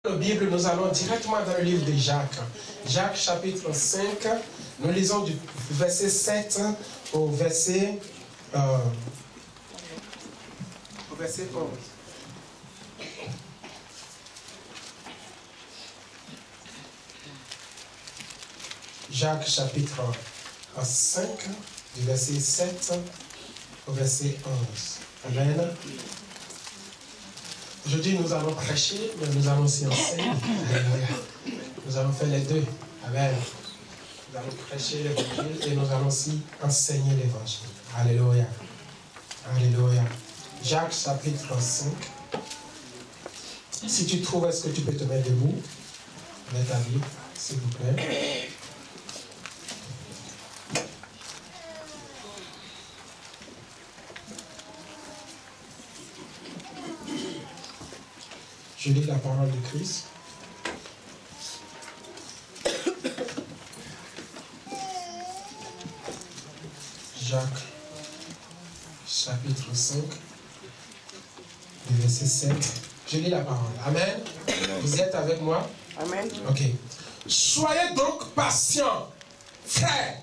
La Bible, nous allons directement dans le livre de Jacques. Jacques chapitre 5, nous lisons du verset 7 au verset 11. Jacques chapitre 5, du verset 7 au verset 11. Amen. Aujourd'hui, nous allons prêcher, mais nous allons aussi enseigner. Nous allons faire les deux. Amen. Nous allons prêcher l'évangile et nous allons aussi enseigner l'évangile. Alléluia. Alléluia. Jacques chapitre 5. Si tu trouves, est-ce que tu peux te mettre debout? Mets ta Bible, s'il vous plaît. Je lis la parole de Christ. Jacques, chapitre 5, verset 7. Je lis la parole. Amen. Vous êtes avec moi? Amen. Ok. Soyez donc patients, frères,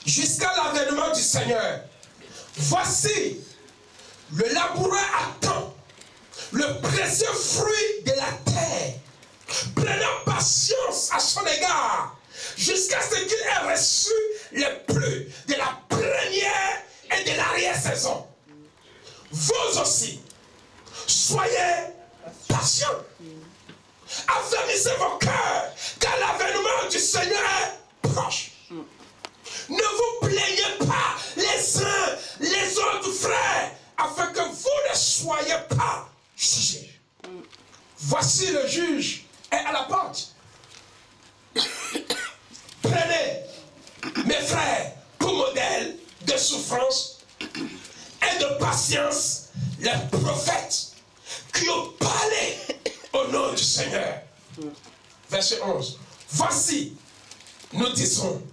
jusqu'à l'avènement du Seigneur. Voici, le laboureur attend le précieux fruit de la terre, prenant patience à son égard, jusqu'à ce qu'il ait reçu le plus de la première et de l'arrière-saison. Vous aussi, soyez patients. Affermissez vos cœurs, car l'avènement du Seigneur est proche. Ne vous plaignez pas les uns les autres, frères, afin que vous ne soyez pas jugés. Voici le juge est à la porte. Prenez, mes frères, pour modèle de souffrance et de patience les prophètes qui ont parlé au nom du Seigneur. Verset 11. Voici, nous disons,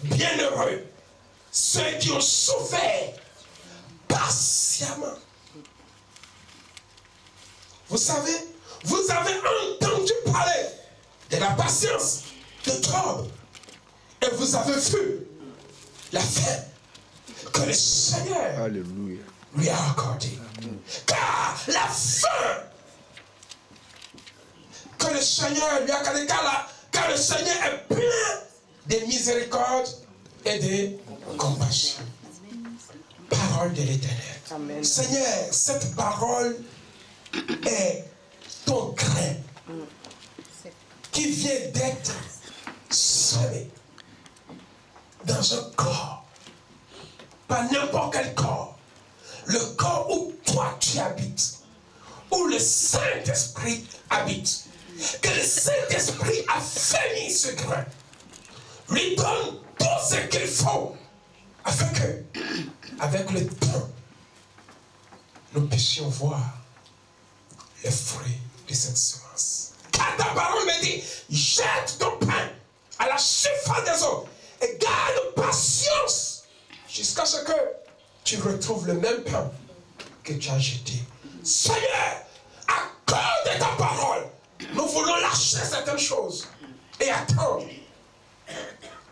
bienheureux ceux qui ont souffert patiemment. Vous savez, vous avez entendu parler de la patience de Job. Et vous avez vu la fin que le Seigneur lui a accordée. Car la fin que le Seigneur lui a accordée, car le Seigneur est plein de miséricorde et de compassion. Parole de l'Éternel. Seigneur, cette parole est ton grain qui vient d'être semé dans un corps, pas n'importe quel corps, le corps où toi tu habites, où le Saint-Esprit habite. Que le Saint-Esprit a fini ce grain, lui donne tout ce qu'il faut, afin que, avec le temps, nous puissions voir les fruits de cette semence. Car ta parole me dit, jette ton pain à la surface des eaux et garde patience jusqu'à ce que tu retrouves le même pain que tu as jeté. Seigneur, à cause de ta parole, nous voulons lâcher certaines choses et attendre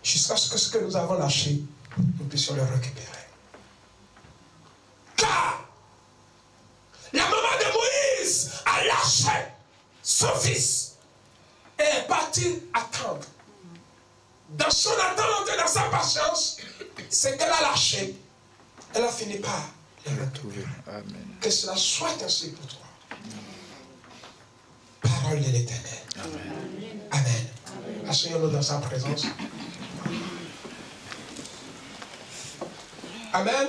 jusqu'à ce que ce que nous avons lâché, nous puissions le récupérer. Car la maman de Moïse a lâché son fils et est partie attendre. Dans son attente et dans sa patience, ce qu'elle a lâché, elle a fini par le retrouver. Amen. Que cela soit ainsi pour toi. Parole de l'Éternel. Amen. Amen. Asseyons-nous dans sa présence. Amen.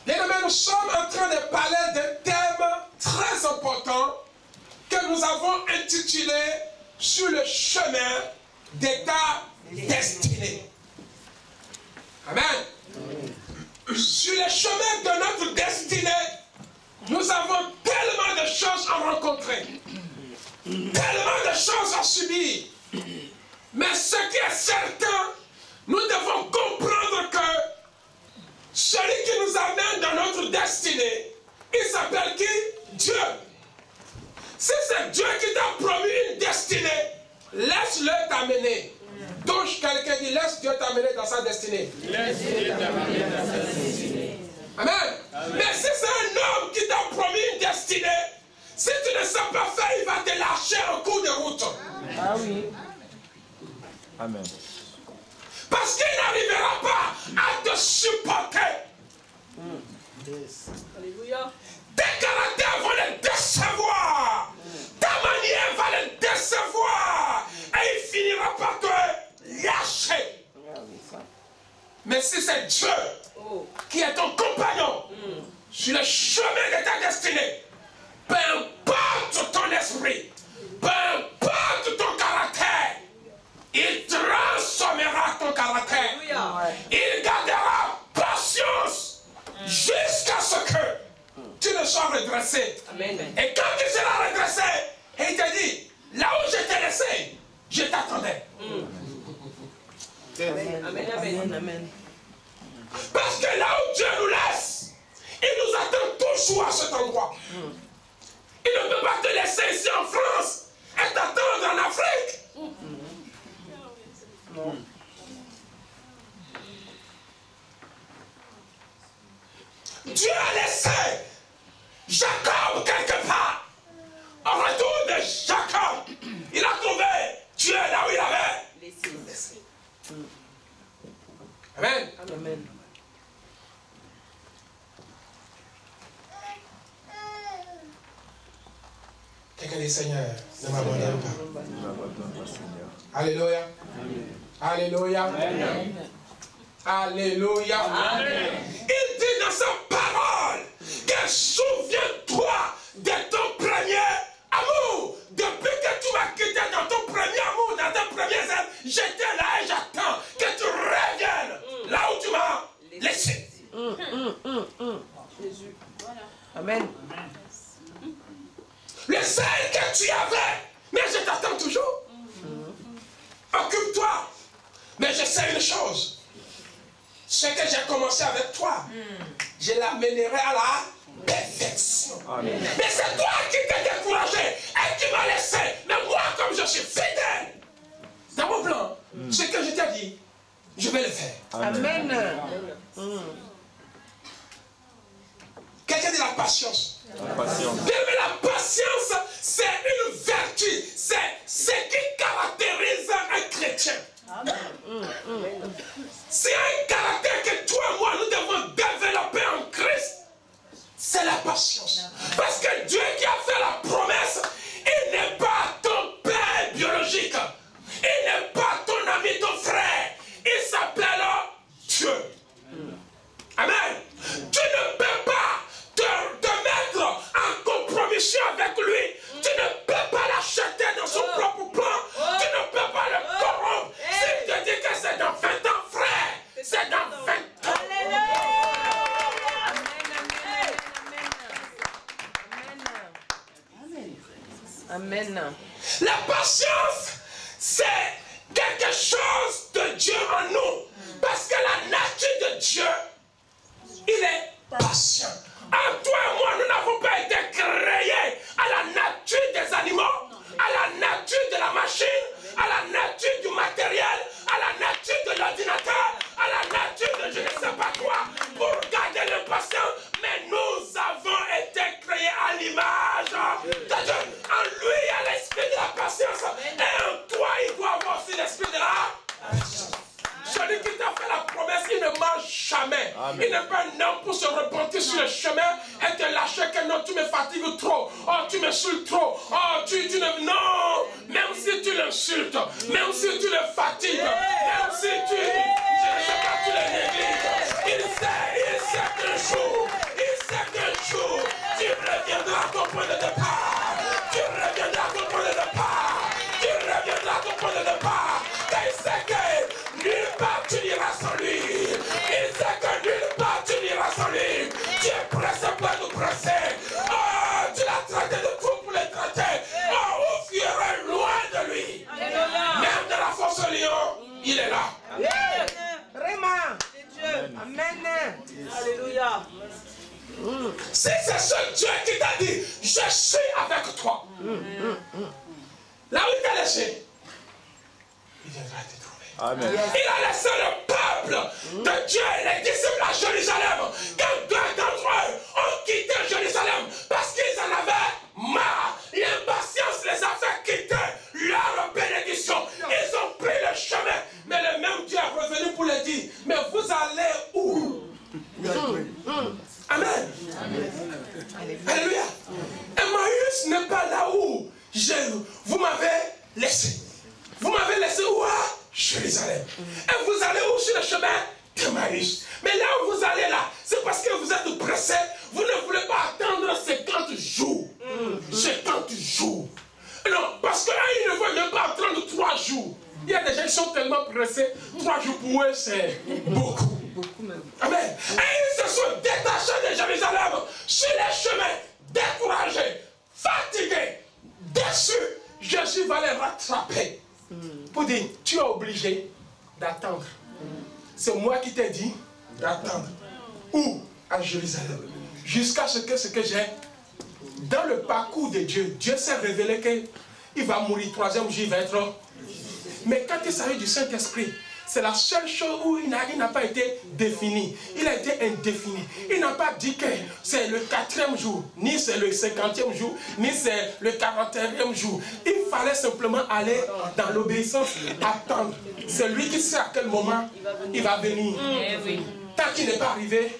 Bien-aimés, nous sommes en train de parler d'un thème très important que nous avons intitulé « Sur le chemin de ta destinée ». Amen. Sur le chemin de notre destinée, nous avons tellement de choses à rencontrer, tellement de choses à subir. Mais ce qui est certain, nous devons comprendre que celui qui nous amène dans notre destinée, il s'appelle qui? Dieu. Si c'est Dieu qui t'a laisse-le t'amener. Touche quelqu'un, dit laisse Dieu t'amener dans sa destinée. Laisse Dieu t'amener dans sa destinée. Amen. Mais si c'est un homme qui t'a promis une destinée, si tu ne sais pas faire, il va te lâcher en cours de route. Ah oui. Amen. Parce qu'il n'arrivera pas à te supporter. Alléluia. Tes caractères vont le décevoir. Ta manière va le décevoir. Et il finira par te lâcher. Mais si c'est Dieu qui est ton compagnon sur le chemin de ta destinée, peu importe ton esprit, peu importe ton caractère, il transformera ton caractère. Il gardera patience jusqu'à ce que tu ne sois redressé. Amen. Et quand tu seras redressé, il te dit, là où je t'ai laissé, je t'attendais. Amen. Amen. Amen. Parce que là où Dieu nous laisse, il nous attend toujours à cet endroit. Il ne peut pas te laisser ici en France et t'attendre en Afrique. Dieu a laissé Jacob quelque part. Au retour de Jacob, il a trouvé Dieu là où il avait laissé. Amen. Amen. Quelqu'un dit Seigneur, ne m'abandonne pas. Alléluia. Alléluia. Alléluia. Il dit dans sa parole que souviens-toi de ton premier amour. Depuis que tu m'as quitté dans ton premier amour, dans tes premières œuvres, j'étais là et j'attends que tu reviennes là où tu m'as laissé. Jésus. Amen. Le seul que tu avais, mais je t'attends toujours. Occupe-toi. Mais je sais une chose. Ce que j'ai commencé avec toi, je l'amènerai à la perfection. Amen. Mais c'est toi qui t'es découragé et qui m'as laissé. Mais moi, comme je suis fidèle, dans mon plan, ce que je t'ai dit, je vais le faire. Amen. Quelqu'un dit la patience. La patience. Bien, mais la patience, c'est une vertu. C'est ce qui caractérise un chrétien. C'est un caractère que toi et moi, nous devons développer en Christ. C'est la patience. Parce que Dieu qui a fait la promesse, il n'est pas ton père biologique. Il n'est pas ton ami, ton frère. Il s'appelle Dieu. Amen. Tu ne peux pas te mettre en compromission avec lui. Tu ne peux pas l'acheter dans son propre plan. Tu ne peux pas le corrompre. S'il te dit que c'est dans 20 ans, frère, c'est dans 20 ans. Amen. La patience, c'est quelque chose de Dieu en nous. Parce que la nature de Dieu, il est patient. En toi et moi, nous n'avons pas été créés à la nature des animaux, à la nature de la machine, à la nature du matériel, à la nature de l'ordinateur, à la nature de je ne sais pas quoi, pour garder l'impatience. Mais nous avons été créés à l'image de Dieu. En lui, il y a l'esprit de la patience. Et en toi, il doit avoir aussi l'esprit de la patience. Celui qui t'a fait la promesse, il ne mange jamais. Amen. Il n'est pas un homme pour se repentir sur le chemin et te lâcher que non, tu me fatigues trop. Oh, tu me saoules trop. Oh, tu ne... Non. Même si tu l'insultes, même si tu le fatigues, même si tu... Je ne sais pas, tu le négliges. Il sait qu'un jour, tu reviendras à ton point de départ. Tu reviendras à ton point de départ. Tu reviendras à ton point de départ. Et il sait que nulle part tu n'iras sans lui. Il sait que nulle part tu n'iras sans lui. Tu es pressé pour nous presser. Oh, tu l'as traité de tout pour les traiter. Oh, vous fuirez loin de lui. Même de la force au lion, il est là. Vraiment. C'est Dieu. Amen. Alléluia. Si c'est ce Dieu qui t'a dit, je suis avec toi. Là où il t'a laissé, Amen. Il a laissé le peuple de Dieu et les disciples à Jérusalem. Quand deux d'entre eux ont quitté Jérusalem parce qu'ils en avaient marre. L'impatience les a fait quitter leur bénédiction. Ils ont pris le chemin. Mais le même Dieu est revenu pour leur dire, mais vous allez où? Amen. Alléluia. Emmaüs n'est pas là où vous m'avez laissé. Vous m'avez laissé où? À Jérusalem. Et vous allez où sur le chemin d'Emmaüs? Mais là où vous allez là, c'est parce que vous êtes pressé. Vous ne voulez pas attendre 50 jours. 50 jours. Non, parce qu'ils ne veulent même pas attendre 3 jours. Il y a des gens qui sont tellement pressés. 3 jours pour eux, c'est beaucoup. Amen. Et ils se sont détachés de Jérusalem sur les chemins, découragés, fatigués, déçus. Jésus va les rattraper pour dire, tu es obligé d'attendre. C'est moi qui t'ai dit d'attendre. Où? À Jérusalem. Jusqu'à ce que j'ai. Dans le parcours de Dieu, Dieu s'est révélé qu'il va mourir, 3e jour, il va être. Mais quand il s'agit du Saint-Esprit, c'est la seule chose où il n'a pas été défini. Il a été indéfini. Il n'a pas dit que c'est le 4e jour, ni c'est le 50e jour, ni c'est le 41e jour. Il fallait simplement aller dans l'obéissance, attendre. C'est lui qui sait à quel moment il va venir. Tant qu'il n'est pas arrivé,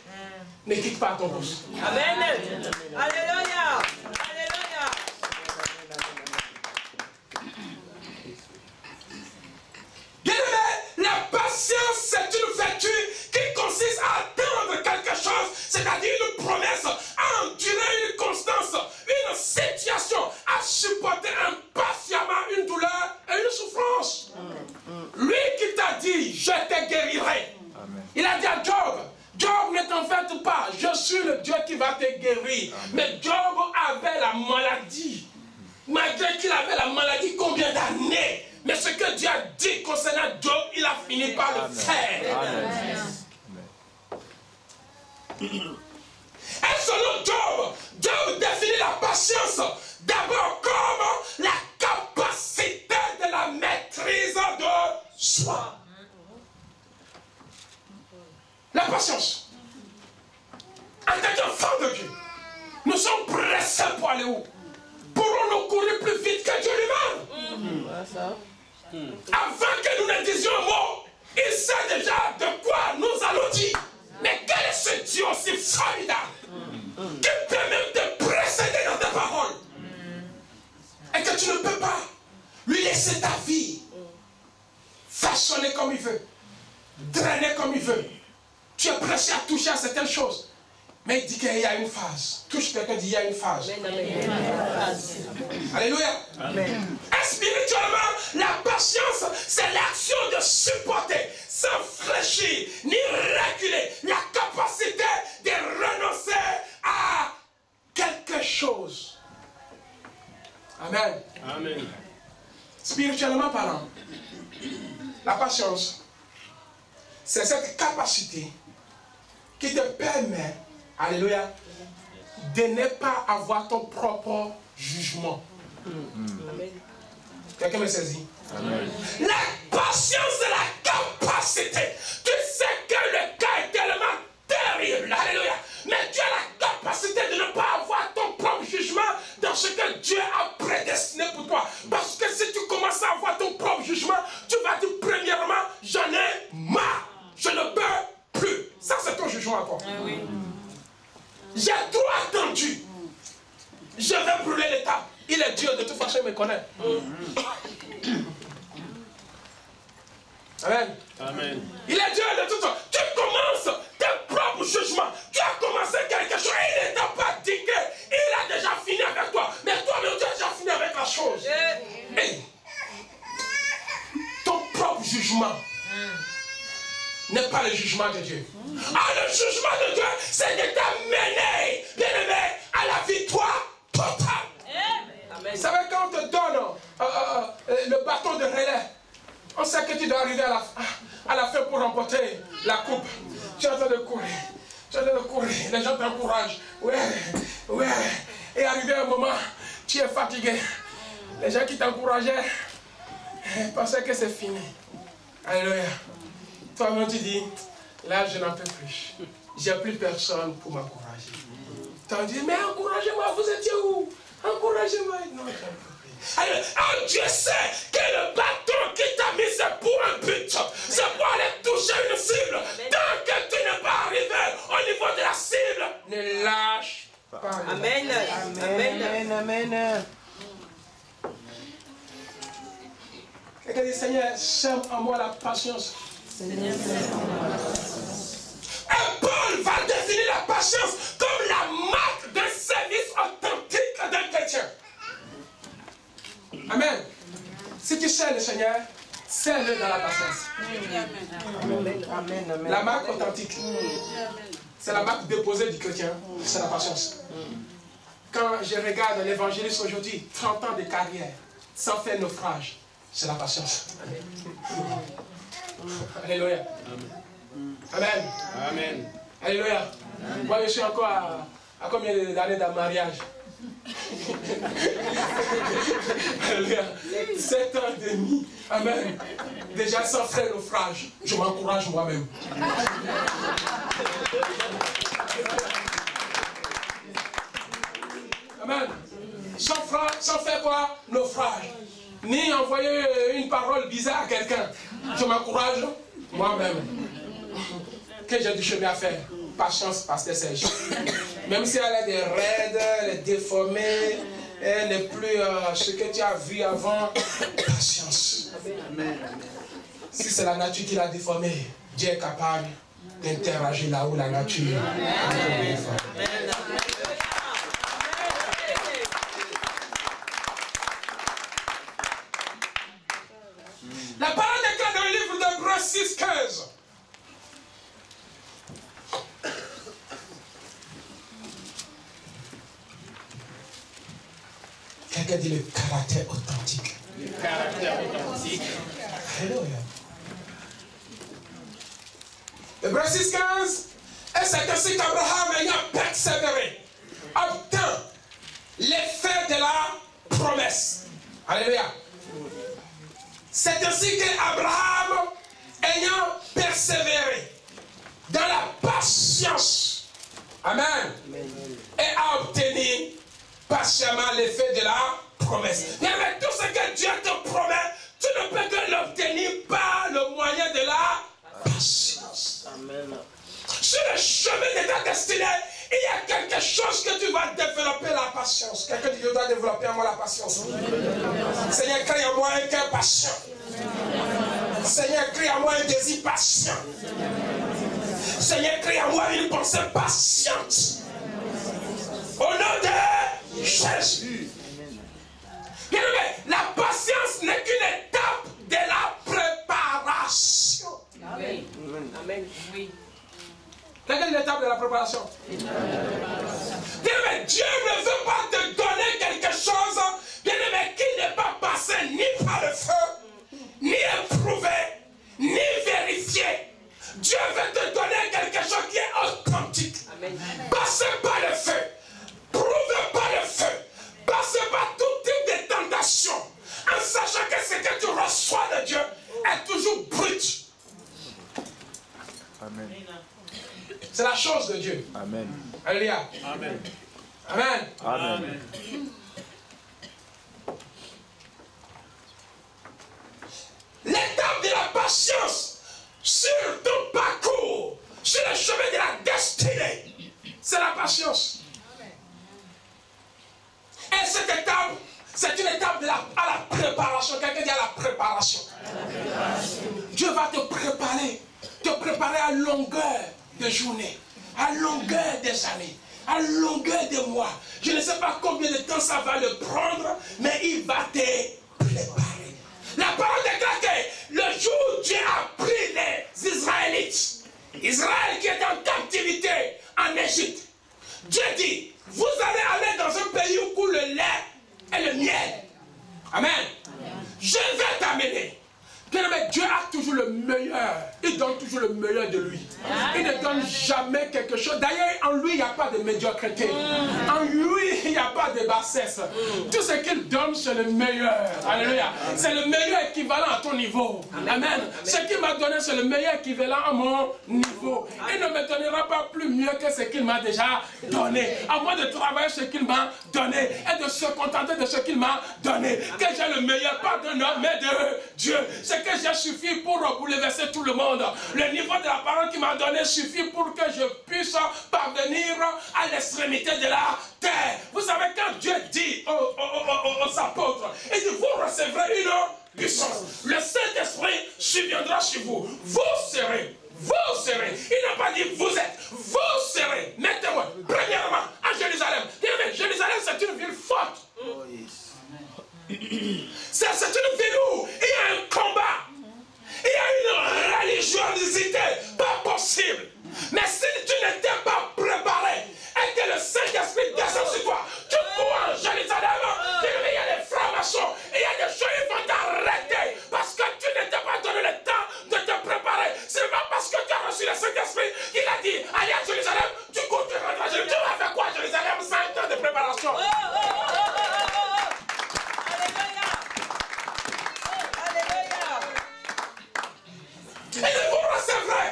ne quitte pas ton poste. Amen. Alléluia. Alléluia. Bien-aimé, la patience, c'est une vertu qui consiste à attendre quelque chose, c'est-à-dire une promesse, à endurer une constance, une situation, à supporter impatiemment une douleur et une souffrance. Lui qui t'a dit, je te guérirai. Amen. Il a dit à Job, Job, ne t'en fais pas, je suis le Dieu qui va te guérir. Amen. Mais Job avait la maladie. Malgré qu'il avait la maladie, combien d'années? Mais ce que Dieu a dit concernant Job, il a fini par le faire. Amen. Et selon Job, Job définit la patience d'abord comme la capacité de la maîtrise de soi. La patience. En tant qu'enfant de Dieu, nous sommes pressés pour aller où? Pourrons-nous courir plus vite que Dieu lui-même? Avant que nous ne disions un mot, il sait déjà de quoi nous allons dire. Mais quel est ce Dieu aussi formidable qui peut même te précéder dans tes paroles et que tu ne peux pas lui laisser ta vie façonner comme il veut, drainer comme il veut. Tu es pressé à toucher à certaines choses. Mais il dit qu'il y a une phase. Touche quelqu'un, dit il y a une phase. Alléluia. Amen. Et spirituellement, la patience, c'est l'action de supporter, sans fléchir, ni reculer, la capacité de renoncer à quelque chose. Amen. Amen. Spirituellement parlant, la patience, c'est cette capacité qui te permet, alléluia, de ne pas avoir ton propre jugement. Amen. Quelqu'un me saisit? Amen. La patience, c'est la capacité. Tu sais que le cas est tellement terrible, alléluia, mais tu as la capacité de ne pas avoir ton propre jugement dans ce que Dieu a prédestiné pour toi. Parce que si tu commences à avoir ton propre jugement, tu vas dire premièrement, j'en ai marre, je ne peux plus. Ça, c'est ton jugement à toi. Ah oui. J'ai trop attendu. Je vais brûler l'état. Il est Dieu, de toute façon, il me connaît. Amen. Amen. Il est Dieu de toute façon. Tu commences tes propres jugements. Tu as commencé quelque chose et il ne t'a pas dit qu'il a déjà fini avec toi. Mais toi-même, tu as déjà fini avec la chose. Hey. Ton propre jugement n'est pas le jugement de Dieu. Ah, le jugement de Dieu, c'est de t'amener, bien-aimé, à la victoire totale. Amen. Vous savez, quand on te donne le bâton de relais, on sait que tu dois arriver à la fin pour remporter la coupe. Tu es en train de courir. Tu es en train de courir. Les gens t'encouragent. Ouais, ouais. Et arrivé à un moment, tu es fatigué. Les gens qui t'encourageaient pensaient que c'est fini. Alléluia. Toi-même, tu dis, là, je n'en peux plus. J'ai plus personne pour m'encourager. Tu dis, mais encouragez-moi, vous étiez où? Encouragez-moi. Non, je n'en peux plus. Alors, Dieu sait que le bâton qui t'a mis, c'est pour un but. C'est pour aller toucher une cible. Tant que tu n'es pas arrivé au niveau de la cible, ne lâche pas. Amen. Amen. Amen. Quelqu'un dit, Seigneur, sème en moi la patience. Seigneur, sème en moi la patience. Et Paul va définir la patience comme la marque d'un service authentique d'un chrétien. Amen. Si tu sais le Seigneur, sais-le dans la patience. Amen. Amen. La marque authentique, c'est la marque déposée du chrétien, c'est la patience. Quand je regarde l'évangéliste aujourd'hui, 30 ans de carrière, sans faire naufrage, c'est la patience. Alléluia. Amen. Amen. Alléluia. Moi, je suis encore à combien d'années de mariage? Alléluia. 7 ans et demi. Amen. Déjà sans faire naufrage, je m'encourage moi-même. Amen. Sans faire quoi? Naufrage. Ni envoyer une parole bizarre à quelqu'un. Je m'encourage moi-même. Que j'ai du chemin à faire. Patience, pasteur Serge. Même si elle a des raides, elle est déformée, elle n'est plus ce que tu as vu avant. Patience. Si c'est la nature qui l'a déformée, Dieu est capable d'interagir là où la nature est déformée. La parole déclare dans le livre d'Hébreux 6:15. Quelqu'un dit le caractère authentique. Le caractère authentique. Alléluia. Hébreux 6:15. Et c'est ainsi qu'Abraham, ayant persévéré, obtint l'effet de la promesse. Alléluia. C'est ainsi qu'Abraham, ayant persévéré dans la patience, amen, et a obtenu patiemment l'effet de la promesse. Bien, mais tout ce que Dieu te promet, tu ne peux que l'obtenir par le moyen de la patience. Amen. Sur le chemin de ta destinée, il y a quelque chose que tu vas développer, la patience. Quelqu'un dit, je dois développer en moi la patience. Seigneur, crée en moi un cœur patient. Seigneur, crée en moi un désir patient. Seigneur, crée en moi une pensée patiente. Au nom de Jésus. Bien aimé, la patience n'est qu'une étape de la préparation. Amen. Amen. Oui. C'est quelle l'étape de la préparation? Bien aimé, Dieu ne veut pas te donner quelque chose, bien aimé, qui n'est pas passé ni par le feu, ni éprouvé, ni vérifié. Dieu veut te donner quelque chose qui est authentique. Amen. Passez par le feu. Prouvez par le feu. Passez par tout type de tentation. En sachant que ce que tu reçois de Dieu est toujours brut. Amen. C'est la chose de Dieu. Amen. Alléluia. Amen. Amen. Amen. L'étape de la patience sur ton parcours, sur le chemin de la destinée, c'est la patience. Et cette étape, c'est une étape à la préparation. Quelqu'un dit à la préparation. Dieu va te préparer à longueur de journée, à longueur des années, à longueur des mois. Je ne sais pas combien de temps ça va le prendre, mais il va te préparer. La parole déclare que le jour où Dieu a pris les Israélites, Israël qui était en captivité en Égypte, Dieu dit, vous allez aller dans un pays où coule le lait et le miel. Amen. Je vais t'amener. Bien aimé, Dieu a toujours le meilleur. Il donne toujours le meilleur de lui. Il ne donne jamais quelque chose. D'ailleurs, en lui, il n'y a pas de médiocrité. En lui, qu'il n'y a pas de bassesse. Tout ce qu'il donne, c'est le meilleur. Alléluia. C'est le meilleur équivalent à ton niveau. Amen. Ce qu'il m'a donné, c'est le meilleur équivalent à mon niveau. Il ne me donnera pas plus mieux que ce qu'il m'a déjà donné. À moi de travailler ce qu'il m'a donné et de se contenter de ce qu'il m'a donné. Que j'ai le meilleur, pas d'un homme, mais de Dieu. Ce que j'ai suffit pour bouleverser tout le monde. Le niveau de la parole qu'il m'a donné suffit pour que je puisse parvenir à l'extrémité de la terre. Vous savez, quand Dieu dit aux apôtres, il dit, vous recevrez une puissance. Le Saint-Esprit surviendra sur vous. Vous serez. Il n'a pas dit vous êtes. Vous serez. Mettez-moi. Premièrement, à Jérusalem. Jérusalem, c'est une ville forte. C'est une ville où il y a un combat. Il y a une religiosité pas possible. Mais si tu n'étais pas préparé et que le Saint-Esprit descend sur toi, tu cours en Jérusalem, il y a des francs-maçons, il y a des choses qui vont t'arrêter parce que tu n'étais pas donné le temps de te préparer. Ce n'est pas parce que tu as reçu le Saint-Esprit qu'il a dit allez à Jérusalem, tu cours, tu rentres à Jérusalem. Tu vas faire quoi à Jérusalem? 5 ans de préparation. Et vous recevrez.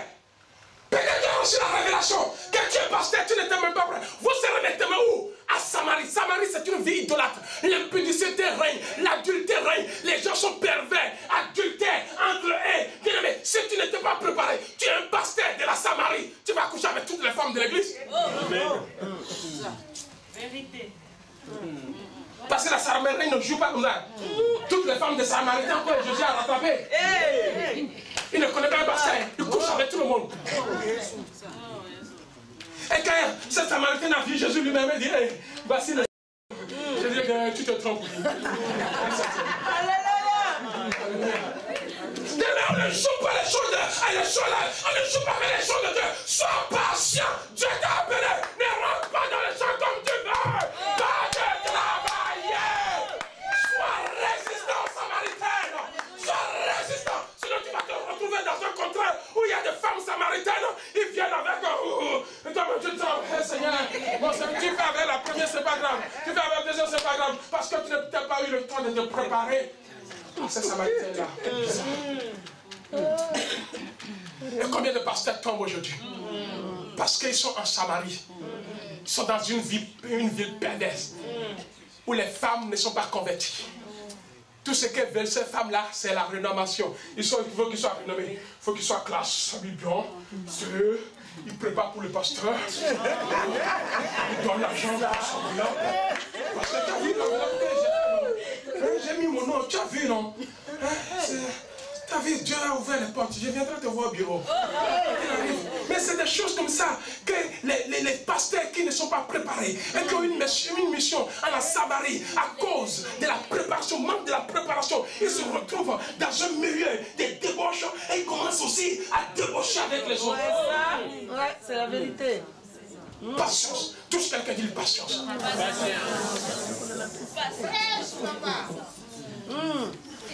Peut-être tu as reçu la révélation que tu es pasteur, tu n'étais même pas prêt. Vous serez maintenant où? À Samarie. Samarie, c'est une vie idolâtre. L'impudicité règne, l'adultère règne. Les gens sont pervers, adultères, entre eux. Mais si tu n'étais pas préparé, tu es un pasteur de la Samarie. Tu vas coucher avec toutes les femmes de l'église. Vérité. Parce que la Samarie ne joue pas comme ça. Toutes les femmes de Samarie, tant que Jésus a rattrapé. Il ne connaît pas un pasteur, il couche avec tout le monde. Et quand cette Samaritaine a vu Jésus lui-même, il dit hey, voici le. Je dis que tu te trompes. On ne joue pas les choses on ne joue pas avec les choses de Dieu. Sois patient, Dieu t'a appelé. Ne rentre pas dans les champs comme tu veux. Pas de travailler. Sois résistant aux Samaritaines. Sois résistant. Sinon tu vas te retrouver dans un contrat où il y a des femmes samaritaines. Ils viennent avec et toi tu te dis, hey, Seigneur, bon, tu fais avec la première, c'est pas grave. Tu fais avec la deuxième, c'est pas grave. Parce que tu n'as peut-être pas eu le temps de te préparer. C'est Samaritaine là. Et combien de pasteurs tombent aujourd'hui? Parce qu'ils sont en Samarie. Ils sont dans une ville perverse. Où les femmes ne sont pas converties. Tout ce qu'elles veulent, ces femmes-là, c'est la rénommation. Il faut qu'ils soient renommés. Il faut qu'ils soient classe, s'habillent bien. Ils préparent pour le pasteur. Ils donnent l'argent pour son nom. Parce que tu as vu l'enveloppe que j'ai mis mon nom. Tu as vu, non? Tu as vu, Dieu a ouvert les portes. Je viendrai te voir au bureau. Mais c'est des choses comme ça que les pasteurs qui ne sont pas préparés et qui ont une mission à la Samarie à cause de la préparation, manque de la préparation, ils se retrouvent dans un milieu de débauche et ils commencent aussi à débaucher avec les autres. Ouais, c'est la vérité. Patience. Touche quelqu'un dit patience.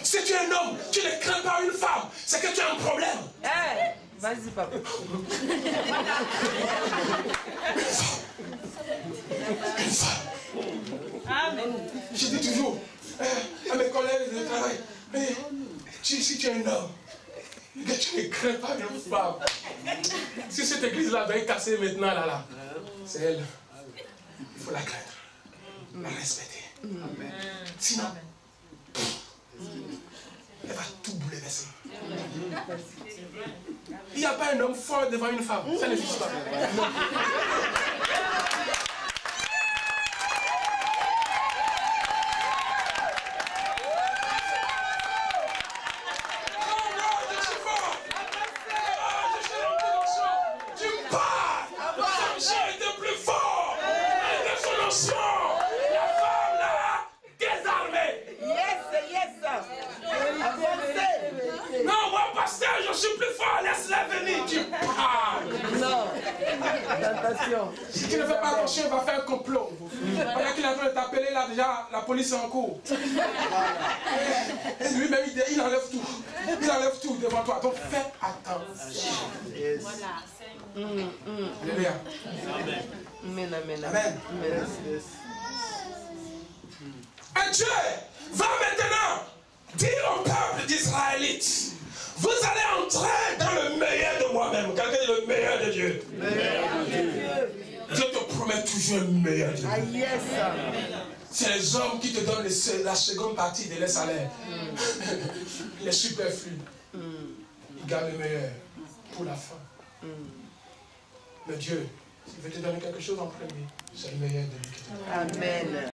Si tu es un homme, tu ne crains pas une femme, c'est que tu as un problème. Hey, vas-y, papa. Une femme. Amen. Je dis toujours à mes collègues de travail, si tu es un homme, que tu ne crains pas une femme. Si cette église-là doit être cassée maintenant, là, c'est elle. Il faut la craindre, la respecter. Sinon, elle va tout bouleverser. Il n'y a pas un homme fort devant une femme. Ça n'existe pas. Si tu ne fais pas attention, il va faire un complot. Pendant qu'il est en train de t'appeler, là, déjà, la police est en cours. Et lui-même, il enlève tout. Il enlève tout devant toi. Donc, fais attention. Voilà. Alléluia. Amen. Amen. Et Dieu va maintenant dire au peuple d'Israélites, vous allez entrer dans le meilleur de moi-même. Quelqu'un dit le meilleur de Dieu. Dieu te promet toujours le meilleur de Dieu. Ah, yes. C'est les hommes qui te donnent la seconde partie de leur salaire. Les superflus. Ils gardent le meilleur pour la fin. Mais Dieu, s'il veut te donner quelque chose en premier, c'est le meilleur de lui qui te donne. Amen.